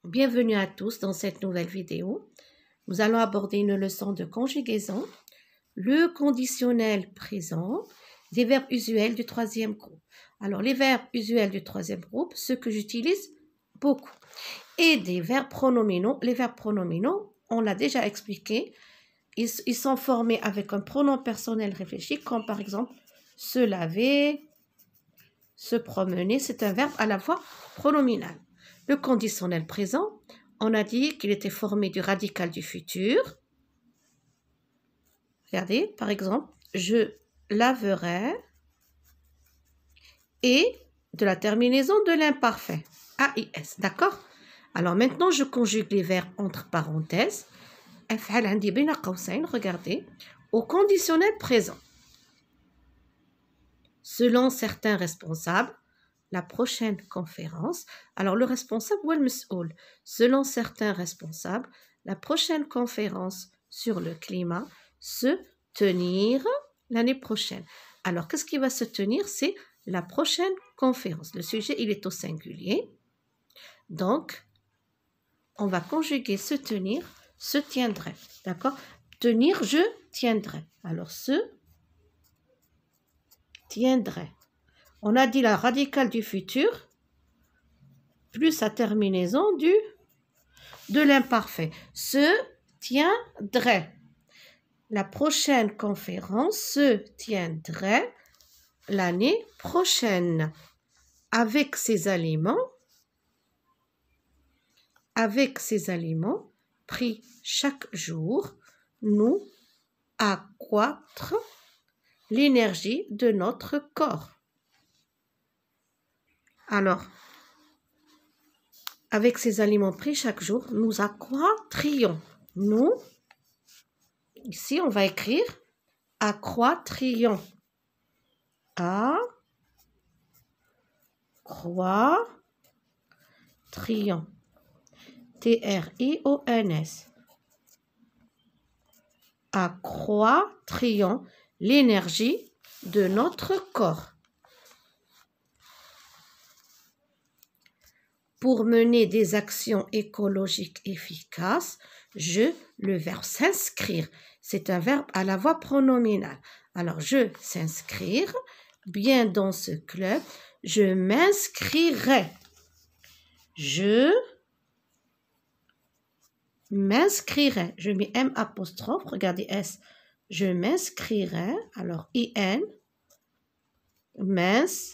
Bienvenue à tous dans cette nouvelle vidéo. Nous allons aborder une leçon de conjugaison, le conditionnel présent, des verbes usuels du troisième groupe. Alors, les verbes usuels du troisième groupe, ceux que j'utilise beaucoup. Et des verbes pronominaux. Les verbes pronominaux, on l'a déjà expliqué, ils sont formés avec un pronom personnel réfléchi, comme par exemple se laver, se promener. C'est un verbe à la fois pronominal. Le conditionnel présent, on a dit qu'il était formé du radical du futur. Regardez, par exemple, je laverai et de la terminaison de l'imparfait, AIS, d'accord? Alors maintenant, je conjugue les verbes entre parenthèses. Regardez, au conditionnel présent. Selon certains responsables, la prochaine conférence, alors le responsable ou le mas'oul, selon certains responsables, la prochaine conférence sur le climat se tenir l'année prochaine. Alors, qu'est-ce qui va se tenir? C'est la prochaine conférence. Le sujet, il est au singulier. Donc, on va conjuguer se tenir, se tiendrait. D'accord? Tenir, je tiendrai. Alors, se tiendrait. On a dit la radicale du futur plus la terminaison de l'imparfait. Se tiendrait. La prochaine conférence se tiendrait l'année prochaine. Avec ces aliments pris chaque jour, nous accroître l'énergie de notre corps. Alors, avec ces aliments pris chaque jour, nous accroîtrions. Nous, ici, on va écrire accroîtrions. Accroîtrions. T-R-I-O-N-S. Accroîtrions l'énergie de notre corps. Pour mener des actions écologiques efficaces, le verbe s'inscrire, c'est un verbe à la voix pronominale. Alors, je s'inscrire, bien dans ce club, je m'inscrirai. Je m'inscrirai. Je mets M apostrophe, regardez S. Je m'inscrirai, alors I-N, m'inscrirai.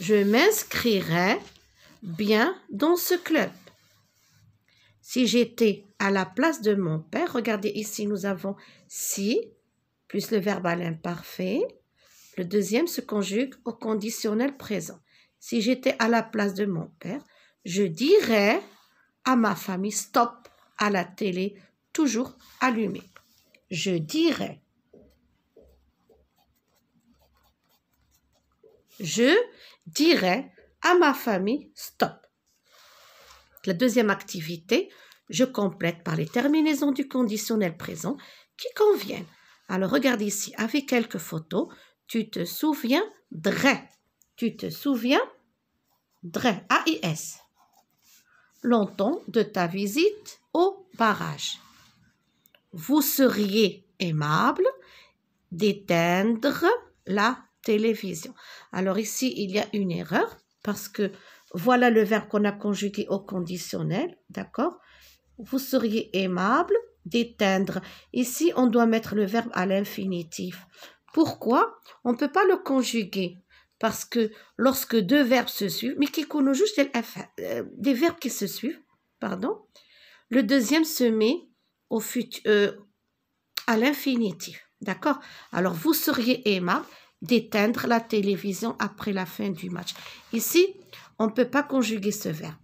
Je m'inscrirai bien dans ce club. Si j'étais à la place de mon père, regardez ici, nous avons si, plus le verbe à l'imparfait. Le deuxième se conjugue au conditionnel présent. Si j'étais à la place de mon père, je dirais à ma famille, stop à la télé, toujours allumée. Je dirais. Je dirais à ma famille, stop. La deuxième activité, je complète par les terminaisons du conditionnel présent qui conviennent. Alors, regarde ici, avec quelques photos, tu te souviendrais. Tu te souviendrais, A-I-S. Longtemps de ta visite au barrage. Vous seriez aimable d'éteindre la télévision. Alors ici, il y a une erreur parce que voilà le verbe qu'on a conjugué au conditionnel, d'accord? Vous seriez aimable d'éteindre. Ici, on doit mettre le verbe à l'infinitif. Pourquoi? On ne peut pas le conjuguer parce que lorsque deux verbes se suivent, mais qui connaissent juste des verbes qui se suivent, pardon, le deuxième se met à l'infinitif, d'accord? Alors, vous seriez aimable d'éteindre la télévision après la fin du match. Ici, on ne peut pas conjuguer ce verbe.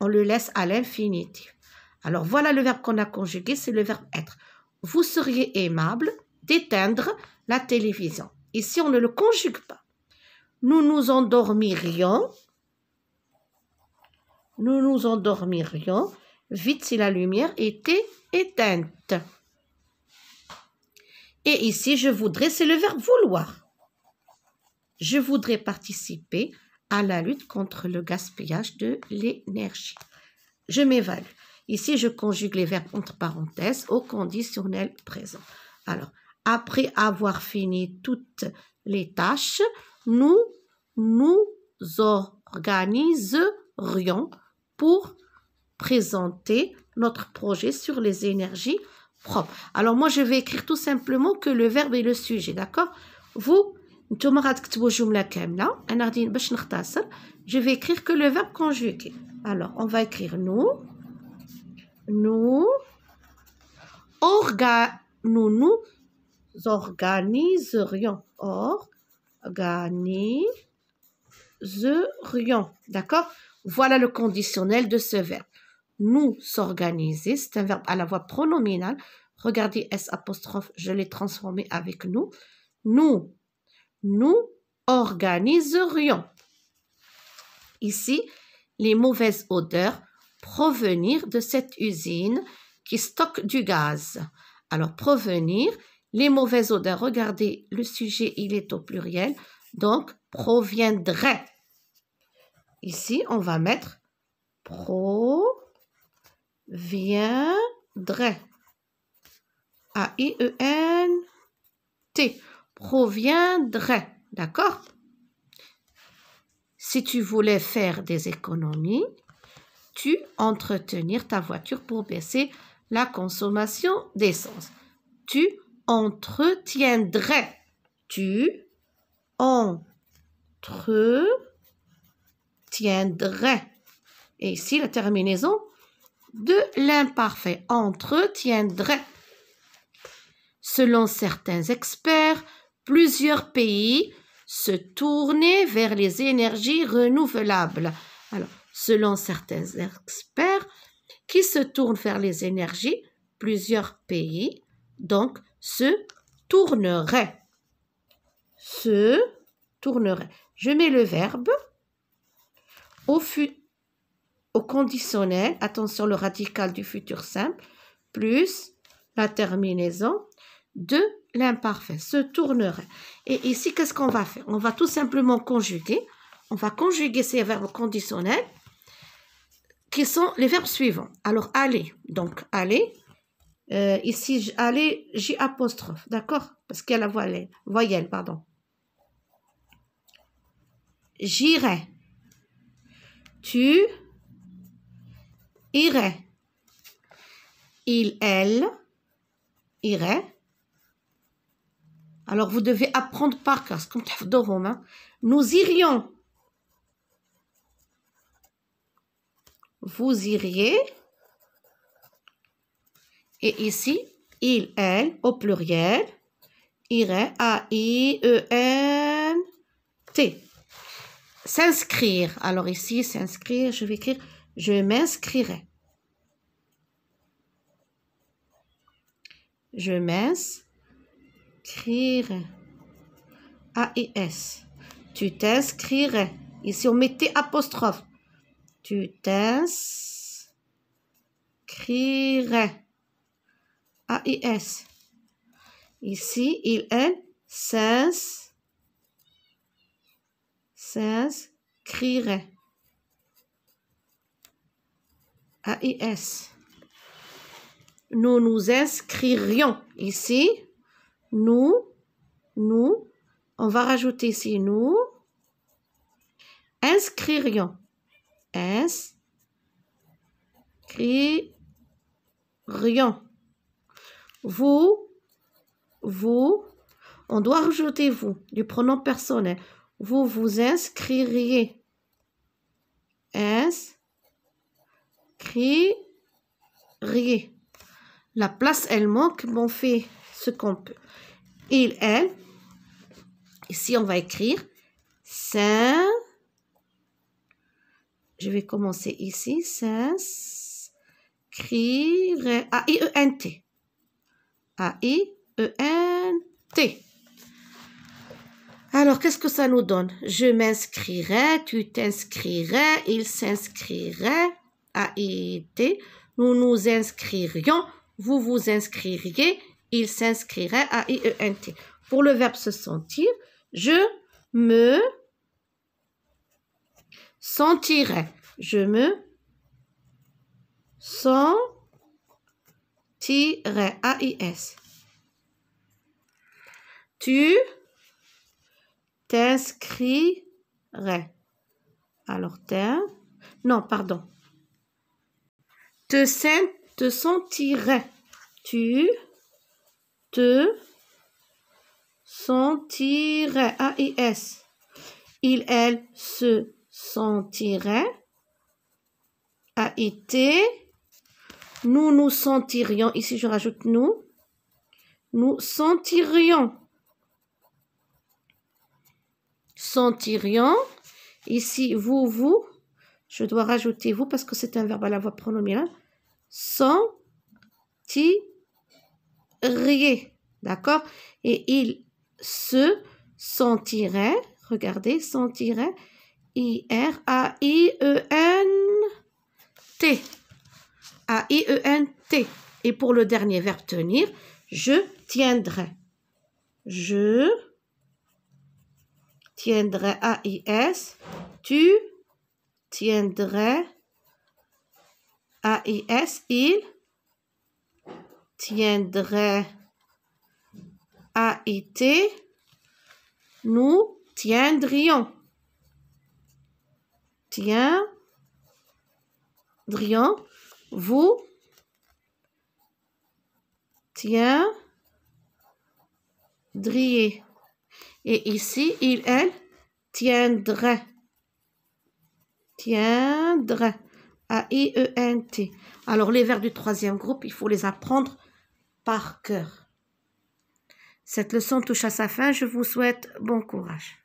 On le laisse à l'infinitif. Alors, voilà le verbe qu'on a conjugué, c'est le verbe être. Vous seriez aimable d'éteindre la télévision. Ici, on ne le conjugue pas. Nous nous endormirions. Nous nous endormirions vite si la lumière était éteinte. Et ici, je voudrais, c'est le verbe vouloir. Je voudrais participer à la lutte contre le gaspillage de l'énergie. Je m'évalue. Ici, je conjugue les verbes entre parenthèses au conditionnel présent. Alors, après avoir fini toutes les tâches, nous nous organiserions pour présenter notre projet sur les énergies propres. Alors, moi, je vais écrire tout simplement que le verbe et le sujet, d'accord? Vous, je vais écrire que le verbe conjugué. Alors, on va écrire nous organiserions. D'accord? Voilà le conditionnel de ce verbe. Nous s'organiser, c'est un verbe à la voix pronominale. Regardez S apostrophe, je l'ai transformé avec nous. Nous organiserions. Ici, les mauvaises odeurs provenir de cette usine qui stocke du gaz. Alors, provenir, les mauvaises odeurs, regardez, le sujet, il est au pluriel, donc proviendrait. Ici, on va mettre proviendrait. A-I-E-N-T. Proviendrait. D'accord? Si tu voulais faire des économies, tu entretenir ta voiture pour baisser la consommation d'essence. Tu entretiendrais. Tu entretiendrais. Et ici, la terminaison de l'imparfait. Entretiendrait. Selon certains experts, plusieurs pays se tournaient vers les énergies renouvelables. Alors, selon certains experts qui se tournent vers les énergies, plusieurs pays, donc, se tourneraient. Se tourneraient. Je mets le verbe au conditionnel, attention le radical du futur simple, plus la terminaison de l'imparfait, se tournerait. Et ici, qu'est-ce qu'on va faire? On va tout simplement conjuguer. On va conjuguer ces verbes conditionnels qui sont les verbes suivants. Alors, aller. Donc, aller. Ici, aller, J apostrophe. D'accord? Parce qu'il y a la voyelle, pardon. J'irai. Tu irais. Il, elle irait. Alors, vous devez apprendre par cœur. Nous irions. Vous iriez. Et ici, il, elle, au pluriel, irait, A-I-E-N-T. S'inscrire. Alors ici, s'inscrire, je vais écrire, je m'inscrirai. Je m'inscrirai. A-I-S. Tu t'inscrirais. Ici, on mettait apostrophe. Tu t'inscrirais. A-I-S. Ici, il, elle, s'inscrirait. A-I-S. Nous nous inscririons. Ici, nous, on va rajouter ici nous, inscririons. Inscririons. Vous, on doit rajouter vous, du pronom personnel. Vous vous inscririez. Inscririez. La place, elle manque, mais on fait ce qu'on peut. Il, elle. Ici, on va écrire je vais commencer ici. S'inscrirait. A-I-E-N-T. A-I-E-N-T. Alors, qu'est-ce que ça nous donne? Je m'inscrirais, tu t'inscrirais, il s'inscrirait, A-I-T. Nous nous inscririons, vous vous inscririez, il s'inscrirait, A-I-E-N-T. Pour le verbe se sentir, je me sentirais. Je me sentirais. A-I-S. Tu t'inscrirais. Alors, non, pardon. Te sentirais. Tu te sentirais. A-I-S. Il, elle se sentirait. A-I-T. Nous nous sentirions. Ici, je rajoute nous. Nous sentirions. Sentirions. Ici, vous. Je dois rajouter vous parce que c'est un verbe à la voix pronominale. Sentiriez. D'accord? Et il se sentirait. Regardez, sentirait. I-R-A-I-E-N-T. A-I-E-N-T. Et pour le dernier verbe tenir, je tiendrai. Je tiendrai. A-I-S. Tu tiendrais. A-I-S. Il tiendrait. A-I-T. Nous tiendrions. Tiendrions. Vous tiendriez. Et ici, il, elle, tiendrait. Tiendrait. A-I-E-N-T. Alors, les verbes du troisième groupe, il faut les apprendre par cœur. Cette leçon touche à sa fin. Je vous souhaite bon courage.